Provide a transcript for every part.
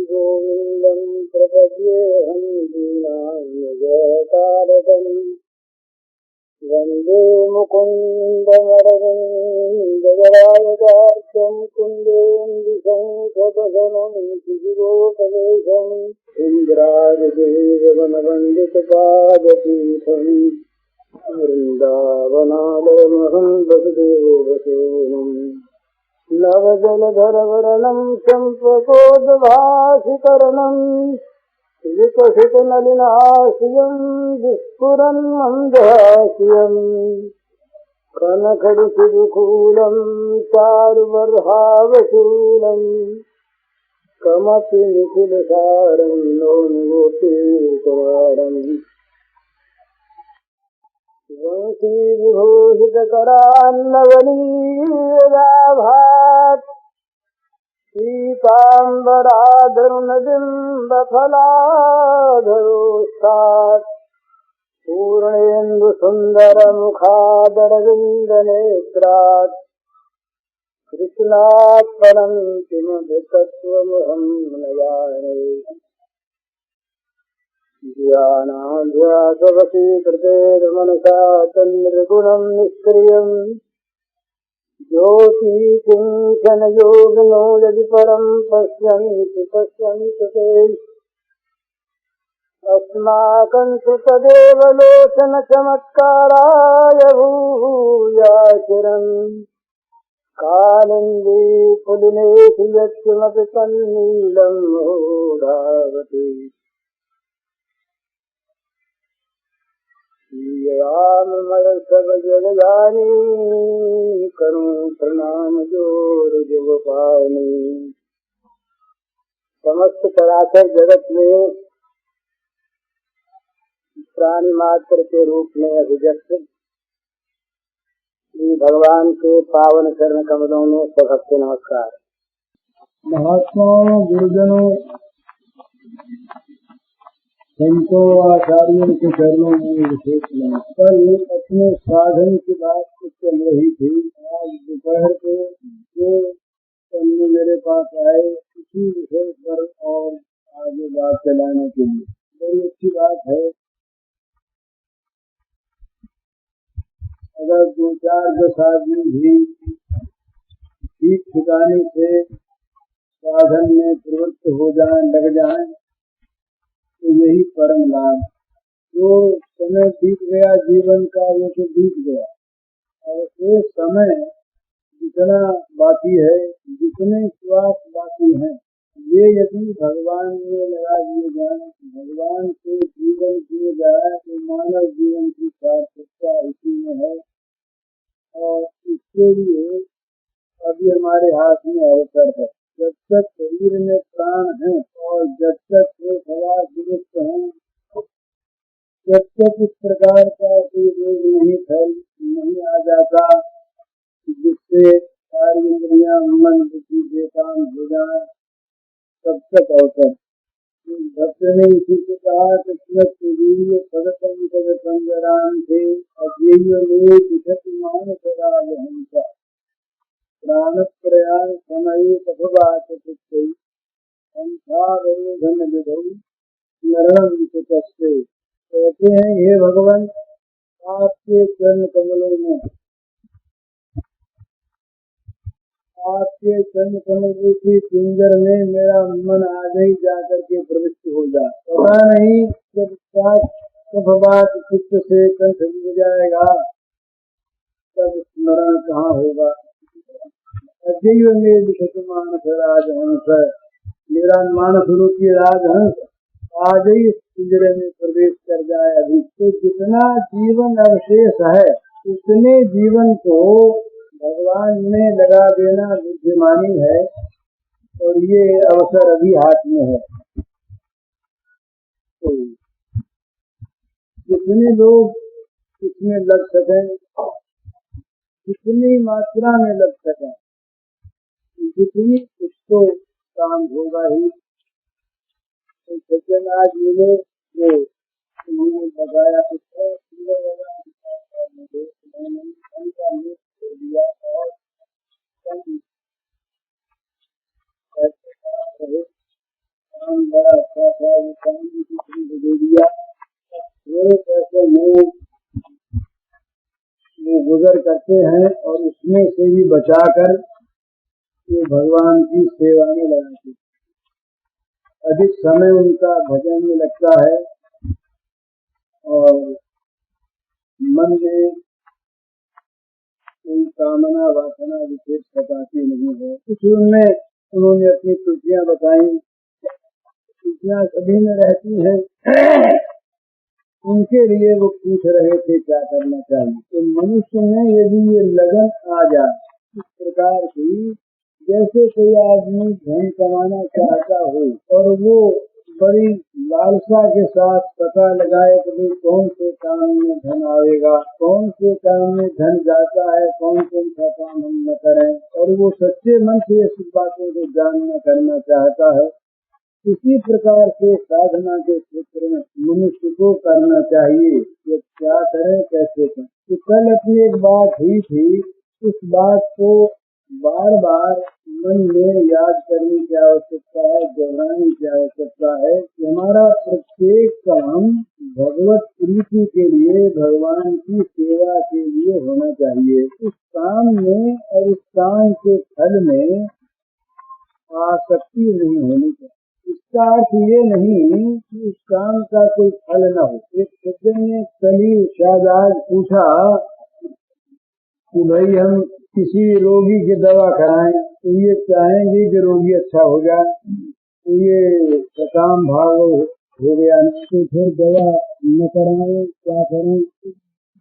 गोविन्दं प्रपद्येऽहं दीनान्यजतारकम् वन्दे मुकुन्दमरविन्ददलायतार्क्यं कुन्देन्दुशङ्खपदनं शिशिरोपवेशम् इन्द्रादिदेववनवन्दितपादपीठम् वृन्दावनालयमहं वसुदेवसूनुम् नवजलधरवरणं चम्पकोद्भासिकरणं विकसितनलिनाशियं विस्फुरन्मन्दहास्यं कनखडिशिखूलं चारुबर्हावशूलं कमपि निखिलसारं नौनिगोपीकवारम् वंशीविभूषितकरान्नवनीराभात् पीताम्बराधरुणबिम्बफलाधरोष्ठात् पूर्णेन्दुसुन्दरमुखादरविन्दनेत्रात् कृष्णात् परं किमपि तत्त्वमहं न जाने ध्यानाध्यासवशीकृतेर्मनसा तन्निर्गुणं निष्क्रियम् ज्योतिकिञ्चनयोगिनो यदि परं पश्यन्ति ते अस्माकं तु तदेव लोचनचमत्काराय भूयाचिरम् कालिन्दी पुलिनेषु यत्किमपि तन्नीलं मूढावति राममय सब जगजानी करूं प्रणाम जोर जुगपानी। समस्त चराचर जगत में प्राणी मात्र के रूप में अभिव्यक्त श्री भगवान के पावन चरण कमलों में सभक्ति नमस्कार। महात्माओं, गुरुजनों, संतों, आचार्यों के चरणों में विशेष नमस्कार। एक अपने साधन की बात कुछ चल रही थी। आज दोपहर को जो पन्ने मेरे पास आए उसी विषय पर और आगे बात चलाने के लिए बड़ी अच्छी बात है। अगर 2-4-10 आदमी भी ठीक ठिकाने से साधन में प्रवृत्त हो जाएं, लग जाएं, तो यही परम लाभ। जो समय बीत गया जीवन का वो तो बीत गया, और ये समय जितना बाकी है, जितने श्वास बाकी हैं, ये यदि भगवान में लगा दिए जाए, भगवान से जीवन दिए जाए, तो मानव जीवन की सार्थकता इसी में है। और इसके लिए अभी हमारे हाथ में अवसर है। जब तक शरीर में प्राण है और जब तक वो सदा दुरुस्त हैं, जब तक इस प्रकार का कोई रोग नहीं आ जाता जिससे सारी इंद्रियां, मन, बुद्धि बेकाम हो जाए, तब तक अवसर। भक्त ने इसी से कहा कि सदतम संजरान थे अध्ययनसा प्राण प्रयाण समय सभवात संसारोधन विधौ नरणम विचकस्ते। कहते हैं, हे भगवान, आपके चरण कमलों में, आपके चरण कमल रूपी कुंजर में मेरा मन आज ही जाकर के प्रविष्ट हो जाए। पता नहीं जब बात चित्त से कंठ मिल जाएगा तब स्मरण कहाँ होगा। अजय में लिखत मानस राजहंस, मेरा मानस रूपी राजहंस आज ही पिंजरे में प्रवेश कर जाए। अभी तो जितना जीवन अवशेष है उतने जीवन को भगवान में लगा देना बुद्धिमानी है, और ये अवसर अभी हाथ में है। तो जितने लोग इसमें लग सकें, जितनी मात्रा में लग सकें, जितनी कुछ तो काम होगा ही। तो सज्जन आज मिले जो उन्होंने बताया कुछ दिया और पानी की खरीद दे दिया, थोड़े पैसे में वो गुजर करते हैं और उसमें से भी बचाकर वो भगवान की सेवा में लगाते। अधिक समय उनका भजन में लगता है और मन में कोई कामना वासना विशेष बताती नहीं है। कुछ उनमें उन्होंने अपनी त्रुटियां बताई, त्रुटियां सभी में रहती हैं। उनके लिए वो पूछ रहे थे क्या करना चाहिए। तो मनुष्य में यदि ये लगन आ जाए इस प्रकार की, जैसे कोई आदमी धन कमाना चाहता हो और वो बड़ी लालसा के साथ पता लगाए कि कौन से काम में धन आएगा, कौन से काम में धन जाता है, कौन कौन सा काम हम न करें, और वो सच्चे मन से इस बातों को जानना करना चाहता है, इसी प्रकार से साधना के क्षेत्र में मनुष्य को करना चाहिए कि क्या करें कैसे करें। तो कल अपनी एक बात हुई थी, उस बात को बार बार मन में याद करने की आवश्यकता है, दोहराने की आवश्यकता है कि हमारा प्रत्येक काम भगवत प्रीति के लिए, भगवान की सेवा के लिए होना चाहिए। उस काम में और उस काम के फल में आसक्ति नहीं होनी चाहिए। इसका अर्थ ये नहीं कि उस काम का कोई फल न हो। एक सज्जन ने कल ही शायद आज पूछा कि भाई हम किसी रोगी की दवा कराएं तो ये चाहेंगे कि रोगी अच्छा हो जाए, तो ये सकाम भाव हो गया तो फिर दवा न कराएं, क्या करें?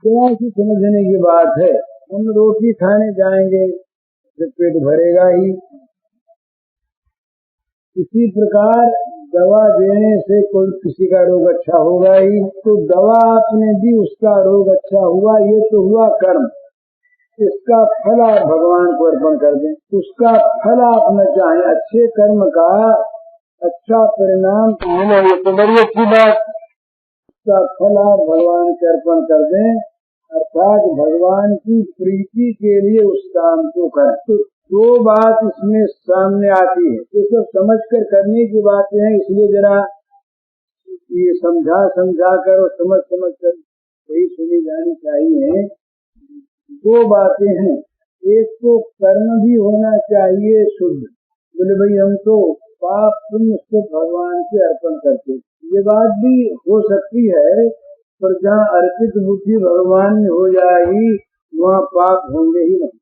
दवा की समझने की बात है। हम रोटी खाने जाएंगे तो पेट भरेगा ही, इसी प्रकार दवा देने से कोई किसी का रोग अच्छा होगा ही। तो दवा आपने दी, उसका रोग अच्छा हुआ, ये तो हुआ कर्म। इसका फल आप भगवान को अर्पण कर दें, उसका फल आप न चाहें, अच्छे कर्म का अच्छा परिणाम तो मिले, ये तो बड़ी अच्छी बात। उसका फल आप भगवान को अर्पण कर दें, अर्थात भगवान की प्रीति के लिए उस काम को करें। तो दो बात इसमें सामने आती है, तो सब समझ कर करने की बातें हैं, इसलिए जरा ये समझा कर और समझ कर सही सुनी जानी चाहिए। दो बातें हैं, एक तो कर्म भी होना चाहिए शुद्ध। बोले भाई हम तो पाप पुण्य से भगवान के अर्पण करते, ये बात भी हो सकती है, पर जहाँ अर्पित बुद्धि भगवान में हो जाएगी वहाँ पाप होंगे ही नहीं,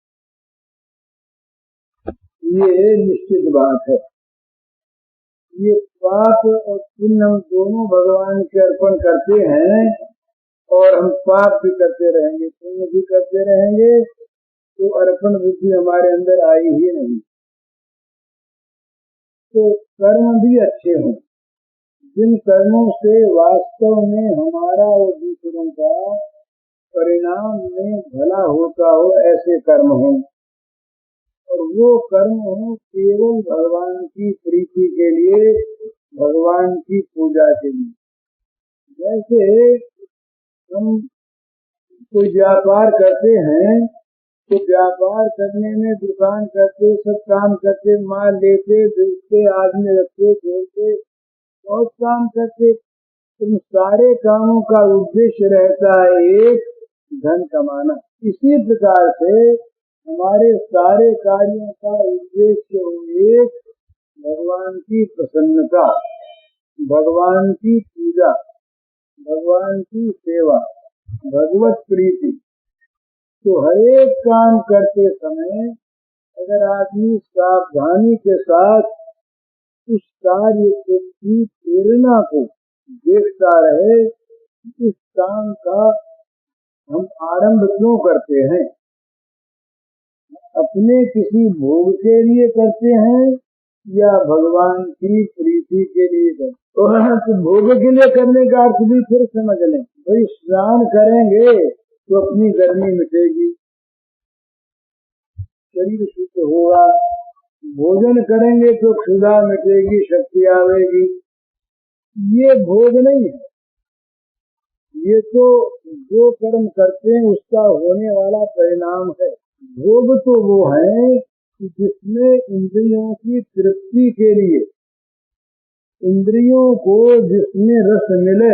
ये निश्चित बात है। ये पाप और पुण्य हम दोनों भगवान के अर्पण करते हैं और हम पाप भी करते रहेंगे, पुण्य भी करते रहेंगे, तो अर्पण बुद्धि हमारे अंदर आई ही नहीं। तो कर्म भी अच्छे हों, जिन कर्मों से वास्तव में हमारा और दूसरों का परिणाम में भला होता हो, ऐसे कर्म हों, और वो कर्म हो केवल भगवान की प्रीति के लिए, भगवान की पूजा के लिए। जैसे हम कोई व्यापार करते हैं तो व्यापार करने में दुकान करते, सब काम करते, माल लेते बेचते, आदमी रखते छोड़ते, बहुत काम करते, इन सारे कामों का उद्देश्य रहता है एक, धन कमाना। इसी प्रकार से हमारे सारे कार्यों का उद्देश्य एक, भगवान की प्रसन्नता, भगवान की पूजा, भगवान की सेवा, भगवत प्रीति। तो हर एक काम करते समय अगर आदमी सावधानी के साथ उस कार्य की प्रेरणा को देखता रहे, इस काम का हम आरंभ क्यों करते हैं, अपने किसी भोग के लिए करते हैं या भगवान की प्रीति के लिए करते हैं? तो भोग के लिए करने का अर्थ भी फिर समझ लें। भाई स्नान करेंगे तो अपनी गर्मी मिटेगी, शरीर शुद्ध होगा, भोजन करेंगे तो क्षुधा मिटेगी, शक्ति आवेगी। ये भोग नहीं है, ये तो जो कर्म करते हैं उसका होने वाला परिणाम है। भोग तो वो है कि जिसमें इंद्रियों की तृप्ति के लिए इंद्रियों को जिसमें रस मिले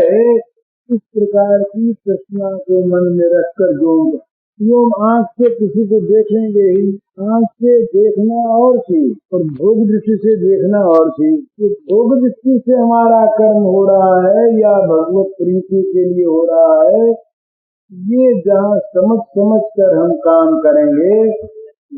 इस प्रकार की तृष्णा को मन में रखकर जो आंख से किसी को देखेंगे ही, आंख से देखना और चीज और भोग दृष्टि से देखना और चीज। तो भोग दृष्टि से हमारा कर्म हो रहा है या भगवत प्रीति के लिए हो रहा है, ये जहाँ समझ कर हम काम करेंगे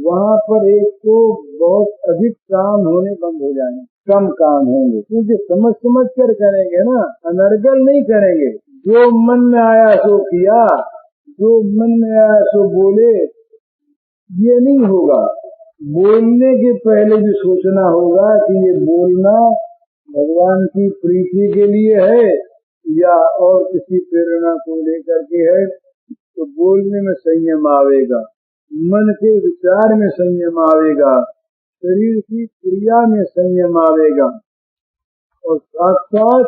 वहाँ पर एक तो बहुत अधिक काम होने बंद हो जाएंगे, कम काम होंगे, क्योंकि समझ कर करेंगे ना, अनर्गल नहीं करेंगे। जो मन में आया सो किया, जो मन में आया सो बोले, ये नहीं होगा। बोलने के पहले भी सोचना होगा कि ये बोलना भगवान की प्रीति के लिए है या और किसी प्रेरणा को लेकर के है। तो बोलने में संयम आवेगा, मन के विचार में संयम आवेगा, शरीर की क्रिया में संयम आवेगा और साथ साथ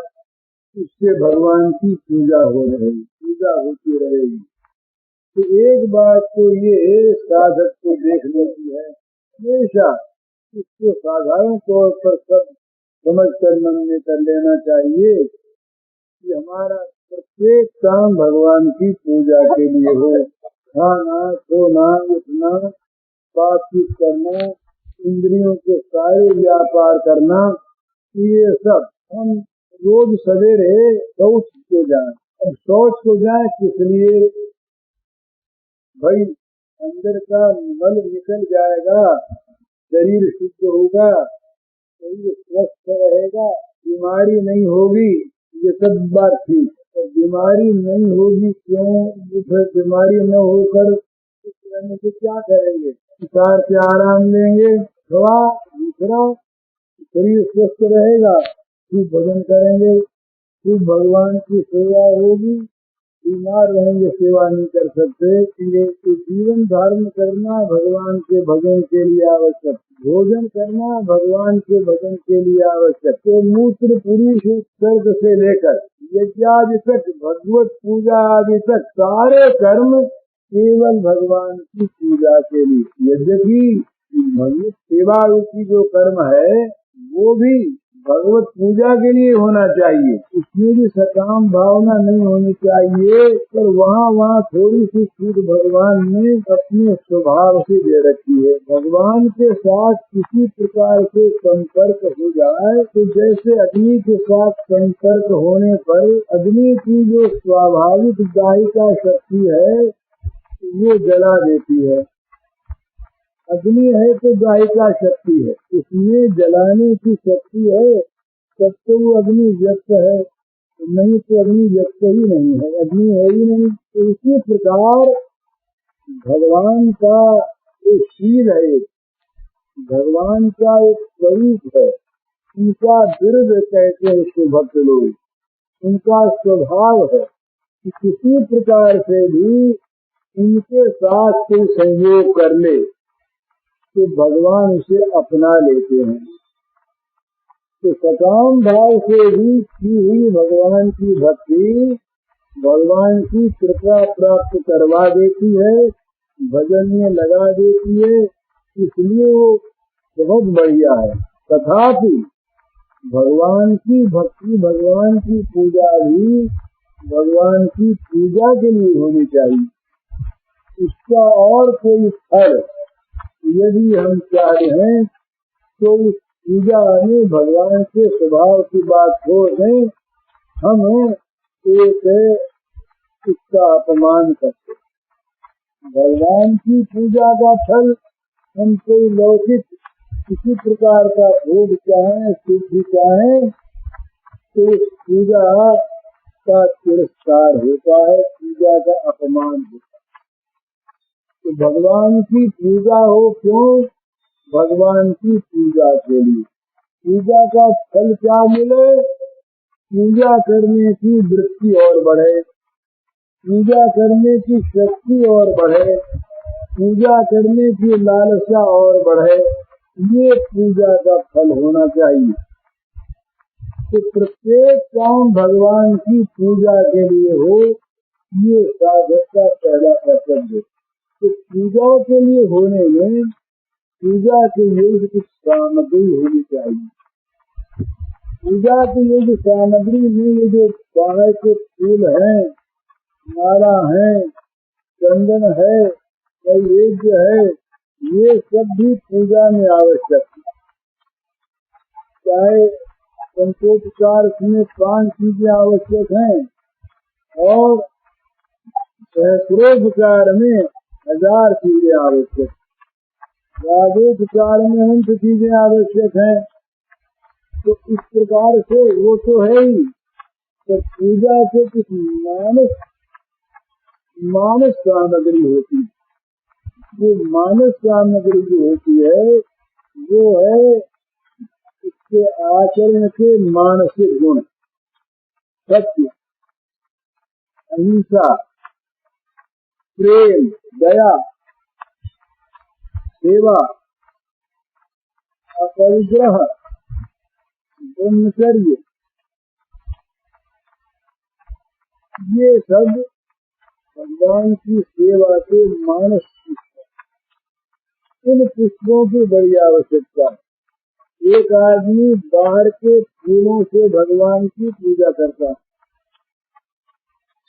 उससे भगवान की पूजा होती रहेगी। तो एक बात तो ये साधक को देख लेती है, हमेशा इसको साधारण तौर पर सब समझ कर मन में कर लेना चाहिए कि हमारा प्रत्येक काम भगवान की पूजा के लिए हो। खाना, सोना, उठना, बातचीत करना, इंद्रियों के सारे व्यापार करना, ये सब हम रोज सवेरे शौच को जाए। अब शौच को जाए किस लिए? भाई अंदर का मल निकल जाएगा, शरीर शुद्ध होगा, शरीर स्वस्थ रहेगा, बीमारी नहीं होगी, ये सब बात थी। तो बीमारी नहीं होगी क्यों? फिर बीमारी न होकर रहने से क्या करेंगे? विचार से आराम लेंगे, थोड़ा दूसरा शरीर स्वस्थ रहेगा, खूब भजन करेंगे, खूब भगवान की सेवा होगी। बीमार रहेंगे, सेवा नहीं कर सकते। ये जीवन धारण करना भगवान के भजन के लिए आवश्यक, भोजन करना भगवान के भजन के लिए आवश्यक। तो मूत्र पुरुष सर्ग से लेकर यज्ञादि तक, भगवत पूजा आदि तक सारे कर्म केवल भगवान की पूजा के लिए। यद्यपि भगवत सेवा की जो कर्म है वो भी भगवत पूजा के लिए होना चाहिए, उसमें भी सकाम भावना नहीं होनी चाहिए, पर वहाँ थोड़ी सी छूट भगवान ने अपने स्वभाव से दे रखी है। भगवान के साथ किसी प्रकार से संपर्क हो जाए तो जैसे अग्नि के साथ संपर्क होने पर अग्नि की जो स्वाभाविक दाहिका शक्ति है वो जला देती है। अग्नि है तो दाहिका शक्ति है, उसमें जलाने की शक्ति है, तब तो वो अग्नि व्यक्त है, नहीं तो अग्नि व्यक्त ही नहीं है, अग्नि है ही नहीं। तो इसी प्रकार भगवान का एक शील है, भगवान का एक स्वरूप है, उनका विरध कहते हैं उसको भक्त लोग, उनका स्वभाव है कि किसी प्रकार से भी उनके साथ कोई संयोग कर ले तो भगवान उसे अपना लेते हैं। तो सकाम भाव से भी की हुई भगवान की भक्ति भगवान की कृपा प्राप्त करवा देती है, भजन में लगा देती है, इसलिए वो बहुत बढ़िया है। तथापि भगवान की भक्ति, भगवान की पूजा भी भगवान की पूजा के लिए होनी चाहिए। उसका और कोई फल यदि हम चाह रहे हैं तो उस पूजा में भगवान के स्वभाव की बात छोड़ दें, हम एक उसका अपमान करते। भगवान की पूजा का फल हम कोई लौकिक किसी प्रकार का भोग चाहें, सिद्धि चाहें, तो उस पूजा का तिरस्कार होता है, पूजा का अपमान होता है। तो भगवान की पूजा हो क्यों? भगवान की पूजा के लिए। पूजा का फल क्या मिले? पूजा करने की वृत्ति और बढ़े, पूजा करने की शक्ति और बढ़े, पूजा करने की लालसा और बढ़े, ये पूजा का फल होना चाहिए। तो प्रत्येक काम भगवान की पूजा के लिए हो, ये साधक का पहला कर्तव्य। तो पूजा के लिए होने में पूजा के लिए कुछ सामग्री होनी चाहिए। पूजा की ये जो सामग्री में ये जो बाहर के फूल हैं, माला है, चंदन है, नैवेद्य है, ये सब भी पूजा में आवश्यक है। चाहे पंचोपचार में 5 चीजें आवश्यक हैं और सहस्रोपचार में 1000 चीजें आवश्यक, राजोपचार में अनंत चीजें आवश्यक हैं। तो इस प्रकार से वो तो है ही, तो पूजा से कुछ मानस सामग्री होती है। जो मानस सामग्री जो होती है वो है इसके आचरण के मानसिक गुण, सत्य, अहिंसा, प्रेम, दया, सेवा, अपरिग्रह, ब्रह्मचर्य, ये सब भगवान की सेवा के मानस पुष्प। इन पुष्पों की बड़ी आवश्यकता है। एक आदमी बाहर के फूलों से भगवान की पूजा करता है।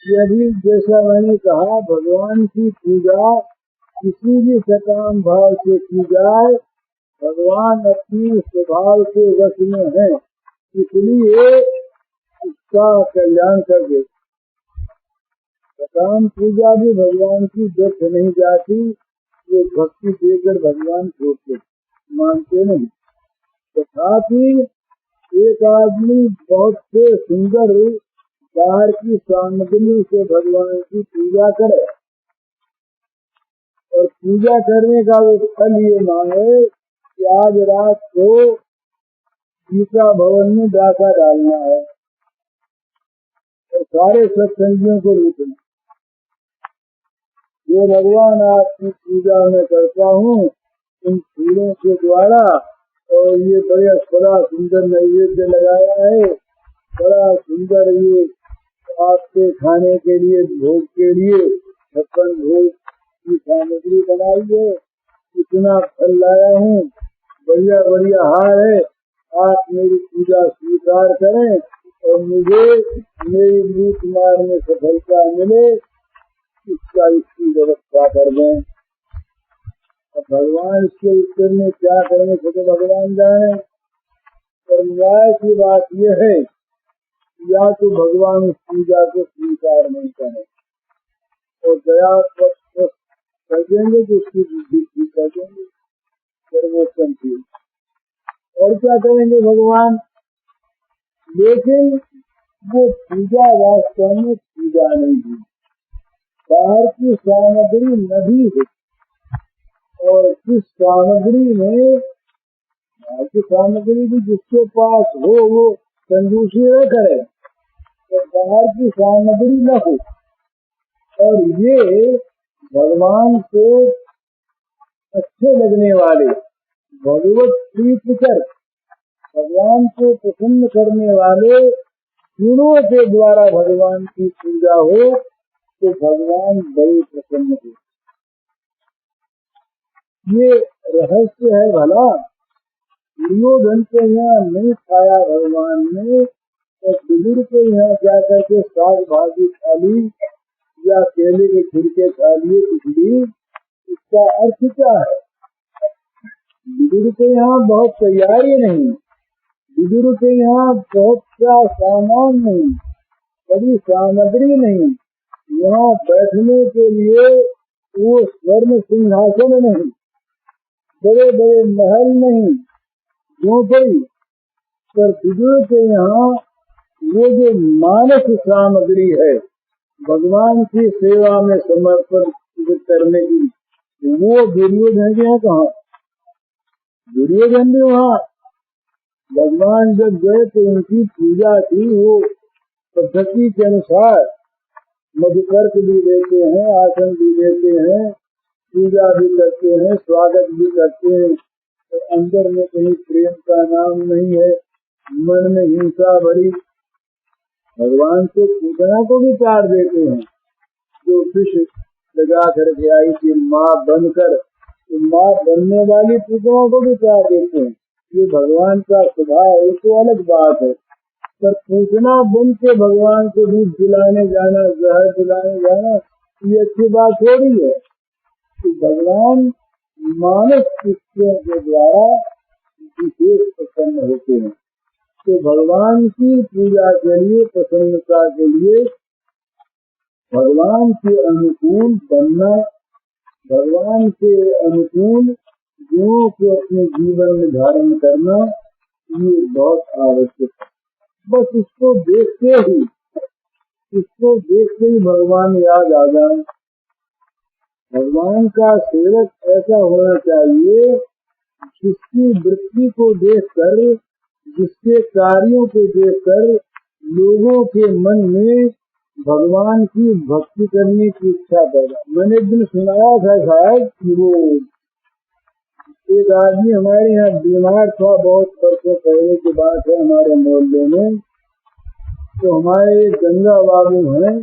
यदि जैसा मैंने कहा भगवान की पूजा किसी भी सकाम भाव से की जाए, भगवान अपने स्वभाव के वश में है, इसलिए उसका कल्याण कर दे। सकाम पूजा भी भगवान की व्यर्थ नहीं जाती, वो भक्ति देकर भगवान छोड़ते मानते नहीं। तथापि एक आदमी बहुत से सुंदर बाहर की सामग्री से भगवान की पूजा करे और पूजा करने का वो फल ये मांगे कि आज रात को गीता भवन में डाका डालना है और सारे सत्संगियों को लूटना। ये भगवान आपकी पूजा में करता हूँ इन फूलों के द्वारा, और ये बड़ा सुंदर नैवेद्य लगाया है, बड़ा सुंदर ये आपके खाने के लिए भोग के लिए 56 भोग की सामग्री बनाई है, इतना फल लाया हूँ, बढ़िया बढ़िया हार है, आप मेरी पूजा स्वीकार करें और मुझे मेरी नीत मार्ग में सफलता मिले, इसकी व्यवस्था कर दें। अब भगवान इसके उत्तर में क्या करने से तो भगवान जाने। पर न्याय की बात यह है या तो भगवान उस पूजा को स्वीकार नहीं करें और दया कर देंगे तो उसकी बुद्धि ठीक कर देंगे, सर्वोत्तम की। और क्या करेंगे भगवान? लेकिन वो पूजा वास्तव में पूजा नहीं है, बाहर की सामग्री नदी है और इस सामग्री में की सामग्री भी जिसके पास हो वो कंजूसी न करे, तो बाहर की सामग्री न हो। और ये भगवान को अच्छे लगने वाले भगवत प्रीतिकर भगवान को प्रसन्न करने वाले गुणों के द्वारा भगवान की पूजा हो तो भगवान बड़े प्रसन्न हो। ये रहस्य है भला। दुर्योधन के यहाँ नहीं खाया भगवान ने, और बुजुर्ग के यहाँ जाकर के साग भाजी खा ली या केले के छिलके खा लिए खिचड़ी, इसका अर्थ क्या है? बुजुर्ग के यहाँ बहुत तैयारी नहीं, बुजुर्ग के यहाँ बहुत सा सामान नहीं, बड़ी सामग्री नहीं, यहाँ बैठने के लिए वो स्वर्ण सिंहासन नहीं, बड़े बड़े महल नहीं, झोंपड़ी। पर बुजुर्ग के यहाँ वो जो मानस सामग्री है भगवान की सेवा में समर्पण करने की, वो दुर्योधन के यहाँ कहाँ? दुर्योधन भी वहाँ भगवान जब गए तो उनकी पूजा की, वो पद्धति के अनुसार मधुपर्क भी देते हैं, आसन भी देते हैं, पूजा भी करते हैं, स्वागत भी करते हैं, तो अंदर में कहीं प्रेम का नाम नहीं है, मन में हिंसा भरी। भगवान को पूतना को भी तार देते हैं, जो विष लगा करके आई थी माँ बनकर, तो माँ बनने वाली पूतनाओं को भी तार देते हैं। ये भगवान का स्वभाव है, तो अलग बात है। पर पूछना बन के भगवान को दूध पिलाने जाना, जहर पिलाने जाना, ये अच्छी बात थोड़ी है। तो भगवान मानस पुष्पों के द्वारा विशेष प्रसन्न होते हैं। तो भगवान की पूजा के लिए, प्रसन्नता के लिए भगवान के अनुकूल बनना, भगवान के अनुकूल गुणों को अपने जीवन में धारण करना, ये बहुत आवश्यक है। बस इसको देखते ही भगवान याद आ जाए। भगवान का सेवक ऐसा होना चाहिए जिसकी वृत्ति को देखकर, जिसके कार्यों को देखकर लोगों के मन में भगवान की भक्ति करने की इच्छा पैदा। मैंने एक दिन सुनाया था शायद कि वो एक आदमी हमारे यहाँ बीमार था, बहुत वर्षों पहले की बात है, हमारे मोहल्ले में। तो हमारे गंगा बाबू हैं,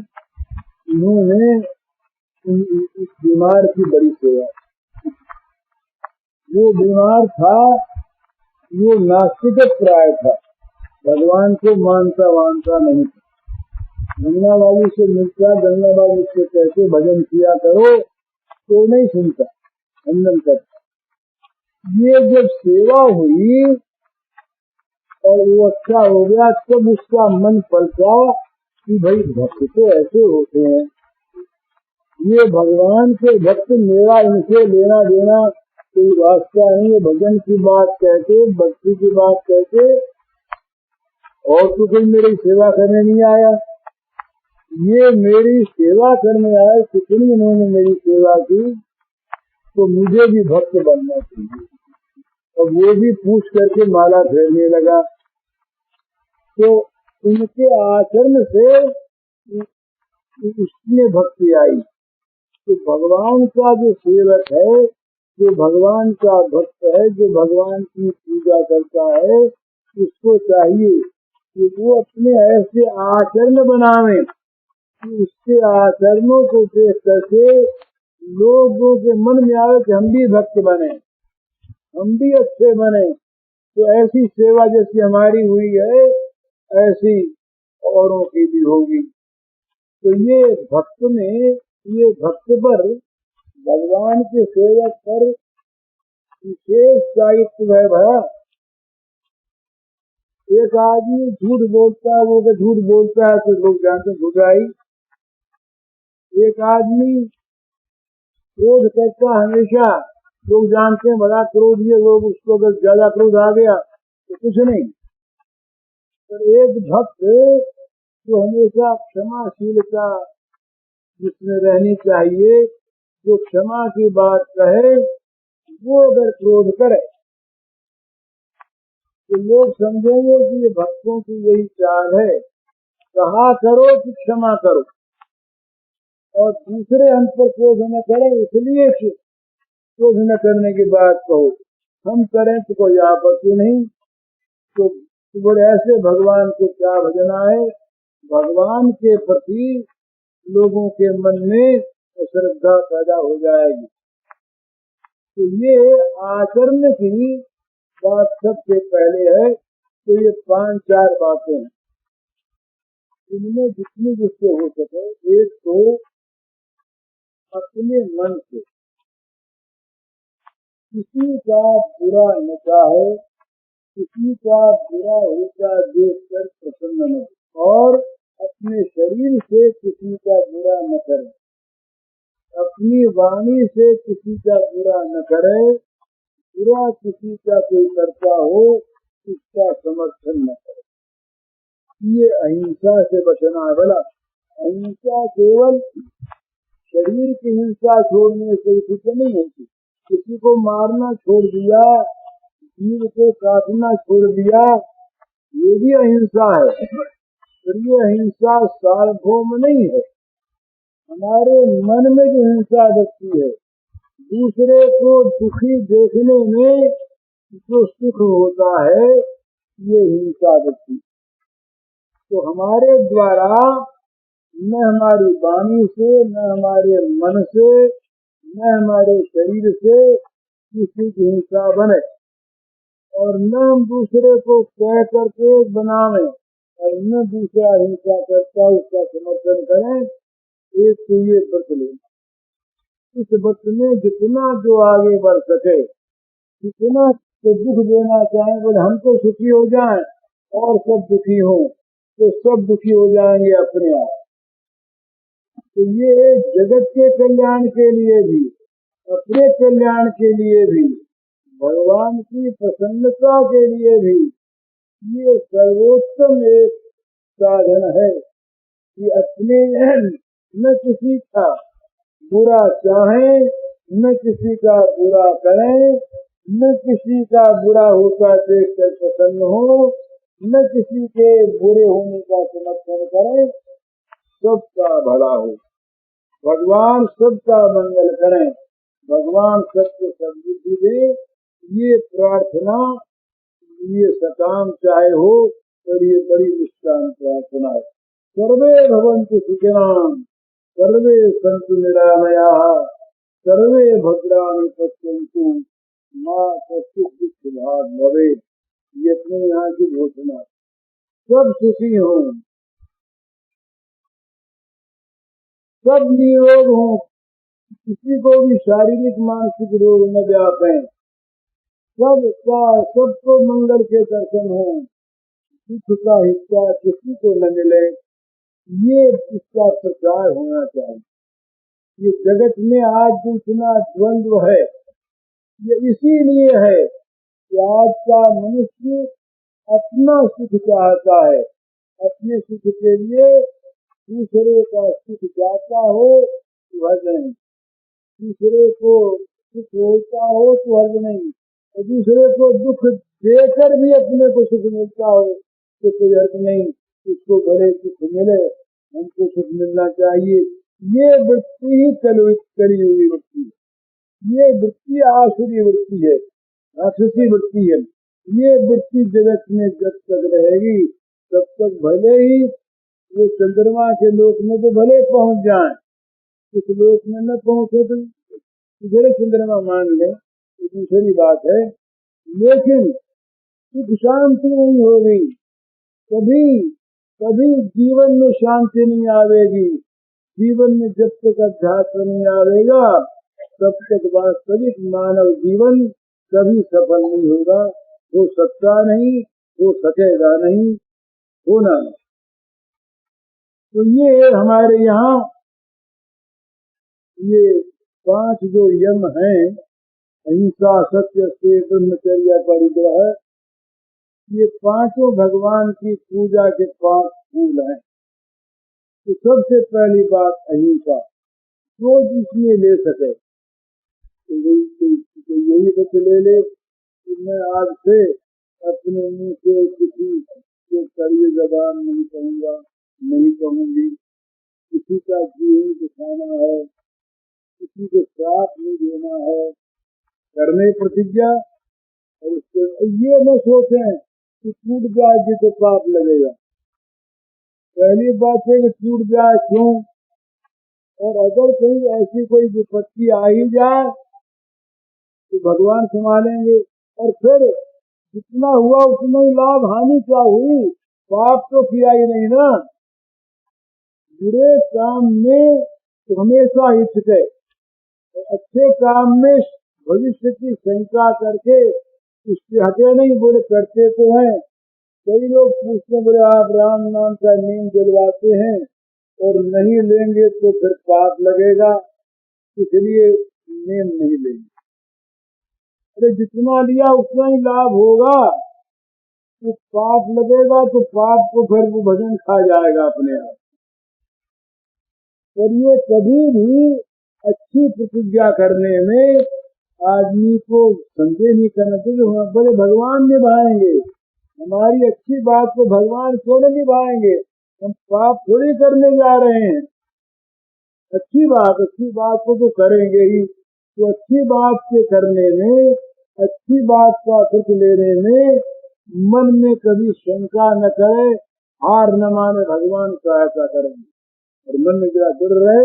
उन्होंने इस बीमार की बड़ी सेवा। वो बीमार था, वो नास्तिक प्राय था, भगवान को मानता वानता नहीं था। गंगा बाबू से मिलता, गंगा बाबू से कहते भजन किया करो, तो नहीं सुनता, खंडन करता। ये जब सेवा हुई और वो अच्छा हो गया, तब उसका मन पलटा कि भाई भक्त तो ऐसे होते हैं, ये भगवान के भक्त, मेरा इनसे लेना देना कोई वास्ता नहीं है। भजन की बात कहते, भक्ति की बात कहते, और तो कोई मेरी सेवा करने नहीं आया। ये मेरी सेवा करने आए, कितनी इन्होंने मेरी सेवा की, तो मुझे भी भक्त बनना चाहिए। और वो भी पूछ करके माला फेरने लगा। तो उनके आचरण से उसमें भक्ति आई। तो भगवान का जो सेवक है, जो भगवान का भक्त है, जो भगवान की पूजा करता है, उसको चाहिए कि वो अपने ऐसे आचरण बनावे कि उसके आचरणों को देख करके लोगों के मन में आए कि हम भी भक्त बने, हम भी अच्छे बने। तो ऐसी सेवा जैसी हमारी हुई है, ऐसी औरों की भी होगी। तो ये भक्त में, ये भक्त पर, भगवान के सेवक पर विशेष दायित्व है। भया एक आदमी झूठ बोलता है, वो झूठ बोलता है तो लोग जानते झूठाई। एक आदमी क्रोध करता हमेशा, लोग जानते हैं बड़ा क्रोध, ये लोग उसको अगर ज्यादा क्रोध आ गया तो कुछ नहीं। पर एक भक्त जो हमेशा क्षमाशीलता जिसमें रहनी चाहिए, जो क्षमा की बात कहे, वो अगर क्रोध करे तो लोग समझेंगे कि ये भक्तों की यही चाल है, कहा करो कि क्षमा करो, और दूसरे अंत पर क्रोध न करे, इसलिए क्रोध न करने की बात कहो। हम करें तो कोई आपत्ति नहीं। तो बोले ऐसे भगवान को क्या भजना है, भगवान के प्रति लोगों के मन में श्रद्धा पैदा हो जाएगी। तो ये आचरण की बात सबसे पहले है। तो ये 5-4 बातें हैं, इनमें जितनी जिससे हो सके। एक तो अपने मन से किसी का बुरा न चाहे, किसी का बुरा होता देखकर प्रसन्न न हो, और अपने शरीर से किसी का बुरा न करे, अपनी वाणी से किसी का बुरा न करे, बुरा किसी का कोई करता हो उसका समर्थन न करे। ये अहिंसा से बचना है। भला अहिंसा केवल शरीर की हिंसा छोड़ने से कुछ नहीं होती। किसी को मारना छोड़ दिया, जीव को काटना छोड़ दिया, ये भी अहिंसा है। पर ये अहिंसा सार्वभौम नहीं है। हमारे मन में जो हिंसा बचती है, दूसरे को दुखी देखने में जो सुख होता है, ये हिंसा बचती। तो हमारे द्वारा न हमारी वाणी से, न हमारे मन से, न हमारे शरीर से किसी की हिंसा बने, और न हम दूसरे को कह करके बनावे और न दूसरा हिंसा करता उसका समर्थन करें। एक तो ये व्रत लेना, इस व्रत में जितना जो आगे बढ़ सके, जितना तो दुख देना चाहे, बोले हम तो सुखी हो जाएं और सब दुखी हो, तो सब दुखी हो जाएंगे अपने आप। तो ये जगत के कल्याण के लिए भी, अपने कल्याण के लिए भी, भगवान की प्रसन्नता के लिए भी ये सर्वोत्तम एक साधन है कि अपने न किसी का बुरा चाहें, न किसी का बुरा करें, न किसी का बुरा होता देखकर प्रसन्न हो, न किसी के बुरे होने का समर्थन करें, सबका भला हो, भगवान सबका मंगल करें, भगवान सबको सद्बुद्धि दे। ये प्रार्थना, ये सकाम चाहे हो, और ये बड़ी निष्काम प्रार्थना है। सर्वे भवन्तु सुखिनः, सर्वे सन्तु निरामयाः, सर्वे भद्राणि पश्यन्तु मां कश्चित् दुःखभाग् भवेत्। ये अपने यहाँ की घोषणा। सब सुखी हों, सब निरोग हों, किसी को भी शारीरिक मानसिक रोग न व्यापें, सबको मंगल के दर्शन हो, दुख का हिस्सा किसी को न मिले, ये इसका प्रचार होना चाहिए। ये जगत में आज जो इतना द्वंद्व है, ये इसीलिए है कि आज का मनुष्य अपना सुख चाहता है, अपने सुख के लिए दूसरे का सुख चाहता हो तो हर्ज नहीं, दूसरे को सुख होता हो तो हर्ज नहीं, और दूसरे को दुख देकर भी अपने को सुख मिलता हो तो कोई हर्ज नहीं। उसको बड़े सुख मिले, हमको सुख मिलना चाहिए। ये वृत्ति ही कली हुई वृत्ति है। ये वृत्ति आसुरी वृत्ति है, राक्षसी वृत्ति है। ये वृत्ति जगत में जब तक रहेगी तब तक भले ही वो चंद्रमा के लोक में तो भले पहुंच जाए, उस लोक में न पहुंचे तो इधर चंद्रमा मान ले तो दूसरी बात है, लेकिन सुख शांति नहीं होगी, कभी जीवन में शांति नहीं आवेगी। जीवन में जब तक अध्यात्म नहीं आवेगा तब तक वास्तविक मानव जीवन कभी सफल नहीं होगा, हो सकता नहीं, हो सकेगा नहीं, होना नहीं। तो ये हमारे यहाँ ये 5 जो यम हैं, अहिंसा, सत्य, से ब्रह्मचर्य, परिग्रह, ये 5 भगवान की पूजा के 5 फूल हैं। तो सबसे पहली बात अहिंसा, जो जिसमें ले सके तो यही बच ले कि मैं आज से अपने मुंह से किसी को कड़वी जबान नहीं कहूँगा, नहीं कहूँगी, किसी का जी नहीं दिखाना है, किसी को श्राप नहीं देना है, करने प्रतिज्ञा। और उसके ये न सोचें कि टूट जाएगी तो पाप लगेगा। पहली बात है कि टूट जाए क्यों, और अगर कहीं ऐसी कोई विपत्ति आ ही जाए तो भगवान संभालेंगे। और फिर जितना हुआ उतना ही लाभ, हानि क्या हुई, पाप तो किया ही नहीं ना। बुरे काम में तो हमेशा हित है, अच्छे काम में भविष्य की शंका करके उससे हटे नहीं, बोले करते तो हैं। कई लोग पूछते हैं, बोले आप राम नाम का नीम जलवाते हैं और नहीं लेंगे तो फिर पाप लगेगा, इसलिए नीम नहीं लेंगे। अरे जितना लिया उतना ही लाभ होगा, तो पाप लगेगा तो पाप को फिर वो भजन खा जाएगा अपने आप। और ये कभी भी अच्छी प्रतिज्ञा करने में आदमी को संदेह नहीं करना चाहिए, बोले भगवान निभाएंगे हमारी अच्छी बात को, भगवान क्यों नहीं निभाएंगे, हम पाप थोड़ी करने जा रहे हैं। अच्छी बात को तो करेंगे ही। तो अच्छी बात के करने में, अच्छी बात का सुख लेने में मन में कभी शंका न करे, हार न माने, भगवान सहायता करेंगे। और मन में जरा डर रहे,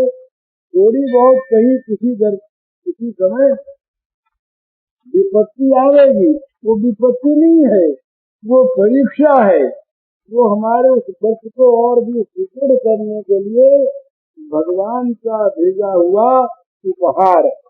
थोड़ी बहुत कहीं किसी समय विपत्ति आवेगी, वो विपत्ति नहीं है, वो परीक्षा है। वो हमारे उस व्रत को और भी सुदृढ़ करने के लिए भगवान का भेजा हुआ उपहार है।